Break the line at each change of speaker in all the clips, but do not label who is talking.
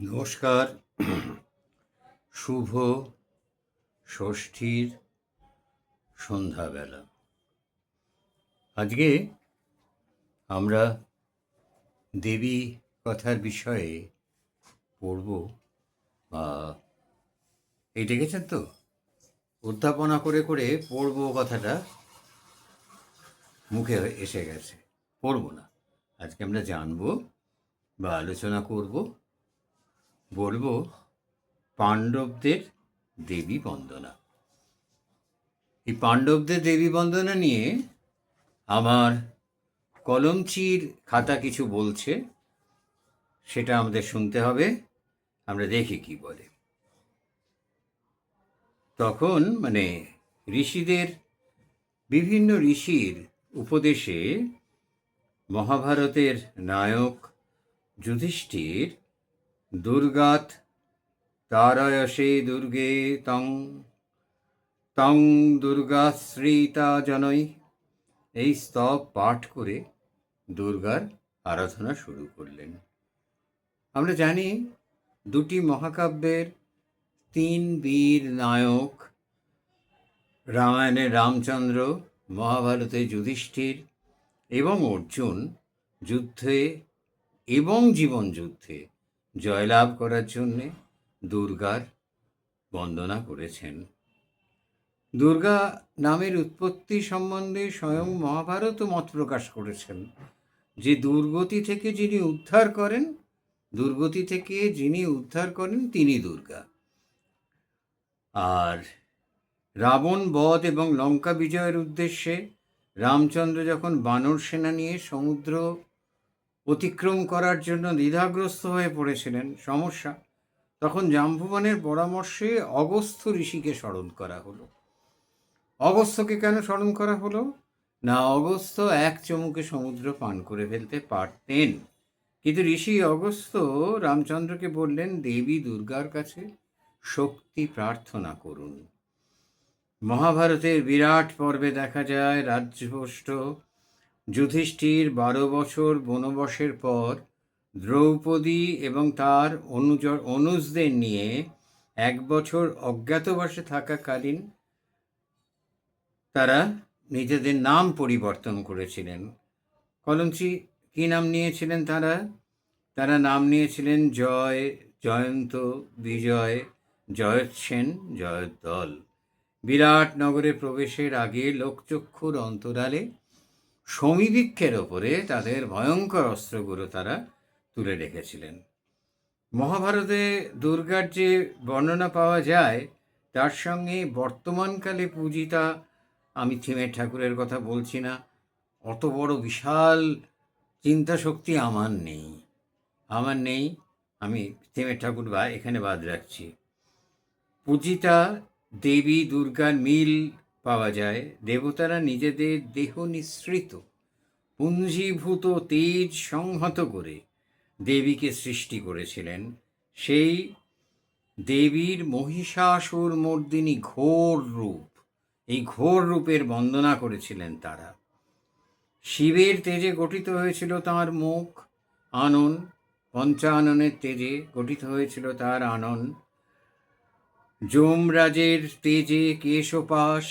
নমস্কার। শুভ ষষ্ঠীর সন্ধ্যাবেলা। আজকে আমরা দেবী কথার বিষয়ে পড়ব। এই দেখেছেন তো, উদ্যাপনা করে করে পড়ব কথাটা মুখে এসে গেছে। পড়ব না, আজকে আমরা জানব বা আলোচনা করব, বলবো পাণ্ডবদের দেবী বন্দনা। এই পাণ্ডবদের দেবী বন্দনা নিয়ে আমার কলমচির খাতা কিছু বলছে, সেটা আমাদের শুনতে হবে। আমরা দেখি কি বলে। তখন ঋষিদের, বিভিন্ন ঋষির উপদেশে মহাভারতের নায়ক যুধিষ্ঠির দুর্গাত তারয়সে দুর্গে তং তং দুর্গাশ্রিতা জনৈ এই স্তব পাঠ করে দুর্গার আরাধনা শুরু করলেন। আমরা জানি দুটি মহাকাব্যের তিন বীর নায়ক, রামায়ণে রামচন্দ্র, মহাভারতে যুধিষ্ঠির এবং অর্জুন যুদ্ধে এবং জীবন যুদ্ধে জয়লাভ করার জন্যে দুর্গার বন্দনা করেছেন। দুর্গা নামের উৎপত্তি সম্বন্ধে স্বয়ং মহাভারতও মত প্রকাশ করেছেন যে দুর্গতি থেকে যিনি উদ্ধার করেন, তিনি দুর্গা। আর রাবণ বধ এবং লঙ্কা বিজয়ের উদ্দেশ্যে রামচন্দ্র যখন বানর সেনা নিয়ে সমুদ্র অতিক্রম করার জন্য দ্বিধাগ্রস্ত হয়ে পড়েছিলেন, সমস্যা, তখন জাম্বুবানের পরামর্শে অগস্ত্য ঋষিকে স্মরণ করা হলো। অগস্ত্যকে কেন স্মরণ করা হলো? না, অগস্ত্য এক চুমুকে সমুদ্র পান করে ফেলতে পারতেন, কিন্তু ঋষি অগস্ত্য রামচন্দ্রকে বললেন দেবী দুর্গার কাছে শক্তি প্রার্থনা করুন। মহাভারতের বিরাট পর্বে দেখা যায় রাজ্যভ্রষ্ট যুধিষ্ঠির 12 বছর বনবাসের পর দ্রৌপদী এবং তার অনুজদের নিয়ে 1 বছর অজ্ঞাতবাসে থাকাকালীন তারা নিজেদের নাম পরিবর্তন করেছিলেন। কলমচি কী নাম নিয়েছিলেন তারা? তারা নাম নিয়েছিলেন জয়, জয়ন্ত, বিজয়, জয়চ্ছেন, জয়দ্দল। বিরাট নগরে প্রবেশের আগে লোকচক্ষুর অন্তরালে সমীবৃক্ষের ওপরে তাদের ভয়ঙ্কর অস্ত্রগুলো তারা তুলে রেখেছিলেন। মহাভারতে দুর্গার যে বর্ণনা পাওয়া যায় তার সঙ্গে বর্তমানকালে পূজিতা, আমি থিমের ঠাকুরের কথা বলছি না, অত বড় বিশাল চিন্তা শক্তি আমার নেই। আমি থিমের ঠাকুর এখানে বাদ রাখছি। পূজিতা দেবী দুর্গার মিল পাওয়া যায়। দেবতারা নিজেদের দেহ নিঃসৃত পুঞ্জীভূত তেজ সংহত করে দেবীকে সৃষ্টি করেছিলেন। সেই দেবীর মহিষাসুর মর্দিনী ঘোর রূপ, এই ঘোর রূপের বন্দনা করেছিলেন তারা। শিবের তেজে গঠিত হয়েছিল তাঁর মুখ, আনন, পঞ্চাননের তেজে গঠিত হয়েছিল তার আনন, যমরাজের তেজে কেশপাশ,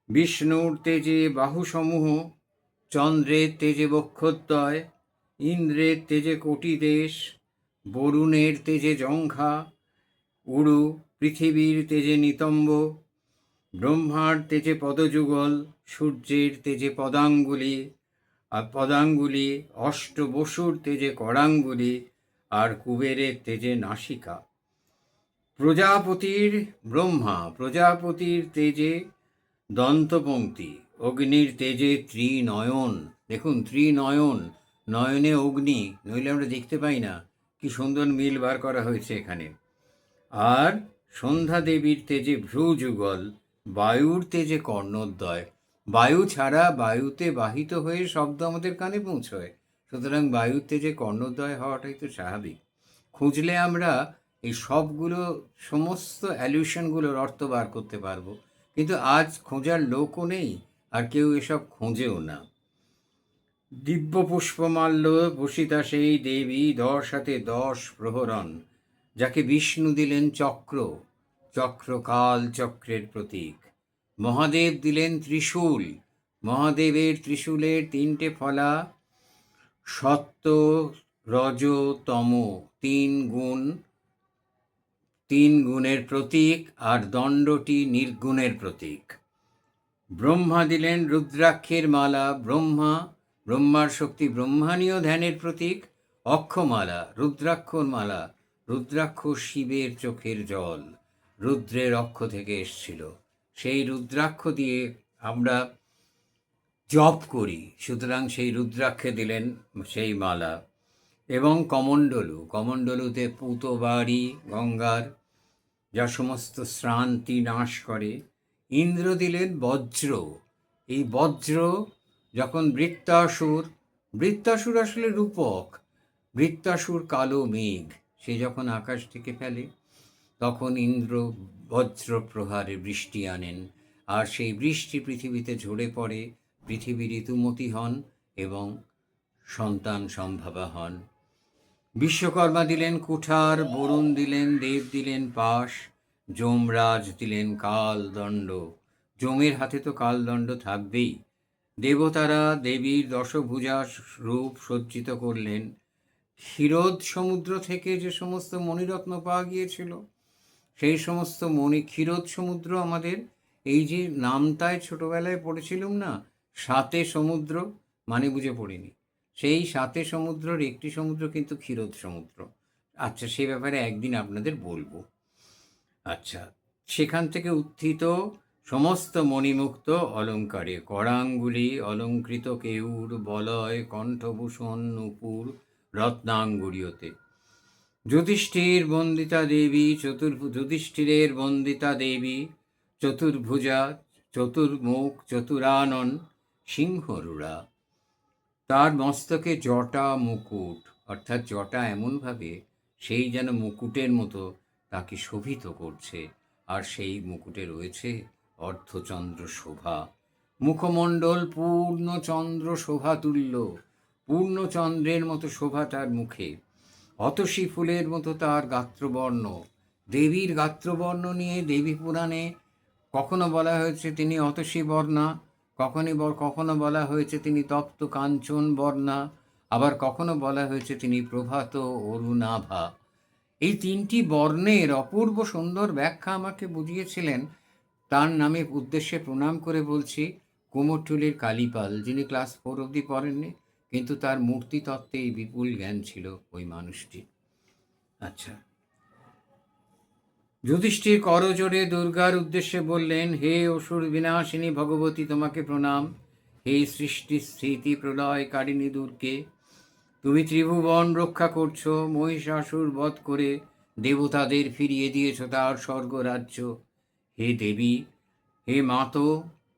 বিষ্ণুর তেজে বাহুসমূহ, চন্দ্রের তেজে বক্ষদ্বয়, ইন্দ্রের তেজে কোটিদেশ, বরুণের তেজে জঙ্ঘা, উড়ু, পৃথিবীর তেজে নিতম্ব, ব্রহ্মার তেজে পদযুগল, সূর্যের তেজে পদাঙ্গুলি, অষ্টবসুর তেজে করাঙ্গুলি, আর কুবেরের তেজে নাসিকা। প্রজাপতির তেজে দন্তপংক্তি, অগ্নির তেজে ত্রিনয়ন। দেখুন, ত্রিনয়ন, নয়নে অগ্নি, নইলে আমরা দেখতে পাই না। কি সুন্দর মিল বার করা হয়েছে এখানে। আর সন্ধ্যা দেবীর তেজে ভ্রুযুগল, বায়ুর তেজে কর্ণোদ্বয়। বায়ু ছাড়া বায়ুতে বাহিত হয়ে শব্দ আমাদের কানে পৌঁছয়, সুতরাং বায়ুর তেজে কর্ণোদ্বয় হওয়াটাই তো স্বাভাবিক। খুঁজলে আমরা এই সবগুলো, সমস্ত অ্যালিউশনগুলোর অর্থ বার করতে পারবো, কিন্তু আজ খোঁজার লোকও নেই, আর কেউ এসব খোঁজেও না। দিব্য পুষ্পমাল্য ভূষিতা সেই দেবী 10 হাতে 10 প্রহরণ, যাকে বিষ্ণু দিলেন চক্র, চক্রকাল চক্রের প্রতীক। মহাদেব দিলেন ত্রিশূল, মহাদেবের ত্রিশূলের 3টে ফলা, সত্য রজ তম 3 গুণের প্রতীক, আর দণ্ডটি নির্গুণের প্রতীক। ব্রহ্মা দিলেন রুদ্রাক্ষের মালা, ব্রহ্মার শক্তি ব্রহ্মানীয় ধ্যানের প্রতীক। অক্ষমালা, রুদ্রাক্ষর মালা, রুদ্রাক্ষ শিবের চোখের জল, রুদ্রের অক্ষ থেকে এসছিল, সেই রুদ্রাক্ষ দিয়ে আমরা জপ করি, সুতরাং সেই রুদ্রাক্ষে দিলেন সেই মালা। এবং কমণ্ডলুতে পুতবাড়ি গঙ্গার, যা সমস্ত শ্রান্তি নাশ করে। ইন্দ্র দিলেন বজ্র, এই বজ্র যখন বৃত্তাসুর আসলে রূপক, বৃত্তাসুর কালো মেঘ, সে যখন আকাশ থেকে ফেলে, তখন ইন্দ্র বজ্র প্রহারে বৃষ্টি আনেন, আর সেই বৃষ্টি পৃথিবীতে ঝরে পড়ে, পৃথিবী ঋতুমতী হন এবং সন্তান সম্ভবা হন। বিশ্বকর্মা দিলেন কুঠার, বরুণ দিলেন দেব দিলেন পাশ, যমরাজ দিলেন কালদণ্ড, যমের হাতে তো কালদণ্ড থাকবেই। দেবতারা দেবীর দশভুজা রূপ সজ্জিত করলেন। ক্ষীরোদ সমুদ্র থেকে যে সমস্ত মণিরত্ন পাওয়া গিয়েছিল, সেই সমস্ত ক্ষীরোদ সমুদ্র আমাদের এই যে নামতায় ছোটবেলায় পড়েছিলাম না, 7 সমুদ্র, মানে বুঝে পড়িনি, সেই 7 সমুদ্রের একটি সমুদ্র কিন্তু ক্ষীরোদ সমুদ্র। আচ্ছা, সে ব্যাপারে একদিন আপনাদের বলবো। আচ্ছা, সেখান থেকে উত্থিত সমস্ত মণিমুক্ত অলঙ্কারে, করাঙ্গুলি অলঙ্কৃত কেউর, বলয় কণ্ঠভূষণ নূপুর রত্নাঙ্গুরীয়তে। যুধিষ্ঠিরের বন্দিতা দেবী চতুর্ভুজা, চতুর্মুখ চতুরানন সিংহরূঢ়া। তার মস্তকে জটা মুকুট, অর্থাৎ জটা এমনভাবে সেই যেন মুকুটের মতো তাকে শোভিত করছে, আর সেই মুকুটে রয়েছে অর্ধচন্দ্র শোভা। মুখমণ্ডল পূর্ণচন্দ্র শোভা তুল্য, পূর্ণচন্দ্রের মতো শোভা তার মুখে। অতসী ফুলের মতো তার গাত্রবর্ণ। দেবীর গাত্রবর্ণ নিয়ে দেবী পুরাণে কখনো বলা হয়েছে তিনি অতসী বর্ণা, কখনো বলা হয়েছে তিনি তপ্ত কাঞ্চন বর্ণা, আবার কখনো বলা হয়েছে তিনি প্রভাত অরুণাভা। এই 3টি বর্ণের অপূর্ব সুন্দর ব্যাখ্যা আমাকে বুঝিয়েছিলেন, তার নামে উদ্দেশ্যে প্রণাম করে বলছি, কুমোরটুলির কালীপাল, যিনি ক্লাস 4 অবধি পড়েননি, কিন্তু তার মূর্তি তত্ত্বে এই বিপুল জ্ঞান ছিল ওই মানুষটি। আচ্ছা, যুধিষ্ঠির করজোড়ে দুর্গার উদ্দেশ্যে বললেন, হে অসুর বিনাশিনী ভগবতী, তোমাকে প্রণাম। হে সৃষ্টি স্থিতি প্রলয়কারিণী দুর্গে, তুমি ত্রিভুবন রক্ষা করছো, মহিষাসুর বধ করে দেবতাদের ফিরিয়ে দিয়েছ তার স্বর্গরাজ্য। হে দেবী, হে মাতো,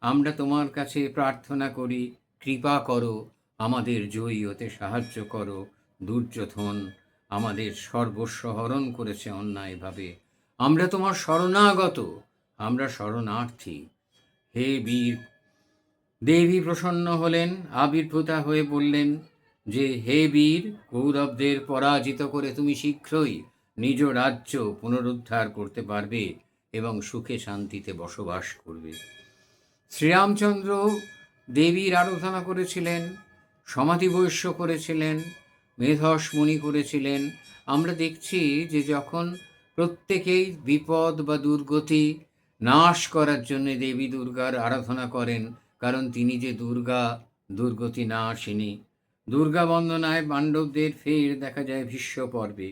আমরা তোমার কাছে প্রার্থনা করি, কৃপা করো, আমাদের জয়ী হতে সাহায্য করো। দুর্যোধন আমাদের সর্বস্ব হরণ করেছে অন্যায়ভাবে, আমরা তোমার শরণাগত, আমরা শরণার্থী। হে বীর। দেবী প্রসন্ন হলেন, আবির্ভূতা হয়ে বললেন যে, হে বীর, কৌরবদের পরাজিত করে তুমি শীঘ্রই নিজ রাজ্য পুনরুদ্ধার করতে পারবে এবং সুখে শান্তিতে বসবাস করবে। শ্রীরামচন্দ্র দেবীর আরাধনা করেছিলেন, সমাধিবৈশ্য করেছিলেন, মেধসমণি করেছিলেন। আমরা দেখছি যে যখন প্রত্যেকেই বিপদ বা দুর্গতি নাশ করার জন্য দেবী দুর্গার আরাধনা করেন, কারণ তিনি যে দুর্গতি নাশিনী। দুর্গা বন্দনায় পাণ্ডবদের ফের দেখা যায় ভীষ্ম পর্বে।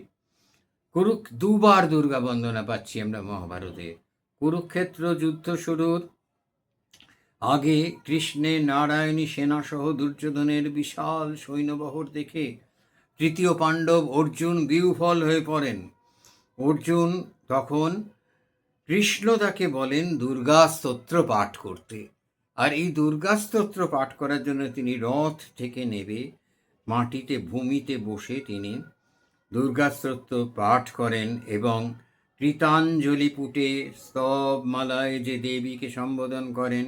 দুবার দুর্গা বন্দনা পাচ্ছি আমরা মহাভারতে। কুরুক্ষেত্র যুদ্ধ শুরুর আগে কৃষ্ণের নারায়ণী সেনাসহ দুর্যোধনের বিশাল সৈন্যবহর দেখে তৃতীয় পাণ্ডব অর্জুন বিহ্বল হয়ে পড়েন। অর্জুন তখন, কৃষ্ণ তাকে বলেন দুর্গা স্তোত্র পাঠ করতে, আর এই দুর্গা স্তোত্র পাঠ করার জন্য তিনি রথ থেকে নেমে মাটিতে ভূমিতে বসে তিনি দুর্গা স্তোত্র পাঠ করেন এবং কৃতাঞ্জলি পুটে স্তব মালায় যে দেবীকে সম্বোধন করেন,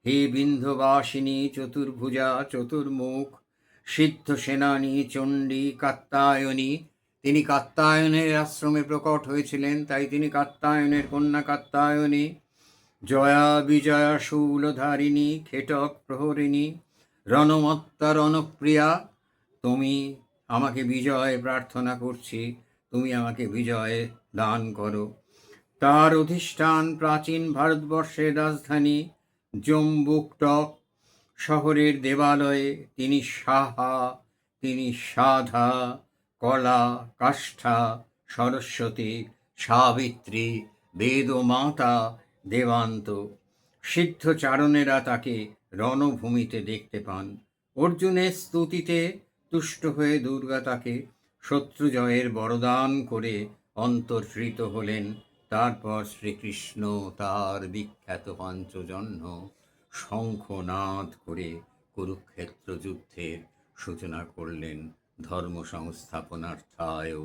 হে বিন্ধ্যবাসিনী চতুর্ভুজা চতুর্মুখ, সিদ্ধ সেনানী চণ্ডী কাত্যায়নী, তিনি কাত্যায়নের আশ্রমে প্রকট হয়েছিলেন, তাই তিনি কাত্যায়নের কন্যা কাত্যায়নী। জয়া বিজয়া শূলধারিণী খেটক প্রহরিণী, রণমত্তা রণপ্রিয়া, তুমি আমাকে বিজয় প্রার্থনা করছি, তুমি আমাকে বিজয় দান করো। তার অধিষ্ঠান প্রাচীন ভারতবর্ষের রাজধানী জম্বুকটক শহরের দেবালয়ে। তিনি সাহা, তিনি সাধা, কলা, কাষ্ঠা, সরস্বতী, সাবিত্রী, বেদমাতা, দেবান্ত। সিদ্ধ চারণেরা তাকে রণভূমিতে দেখতে পান। অর্জুনের স্তুতিতে তুষ্ট হয়ে দুর্গা তাকে শত্রুজয়ের বরদান করে অন্তর্হিত হলেন। তারপর শ্রীকৃষ্ণ তার বিখ্যাত পাঞ্চজন্য শঙ্খনাদ করে কুরুক্ষেত্র যুদ্ধের সূচনা করলেন। ধর্ম সংস্থাপনার্থায়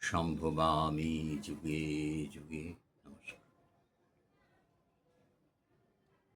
সম্ভবামি যুগে যুগে।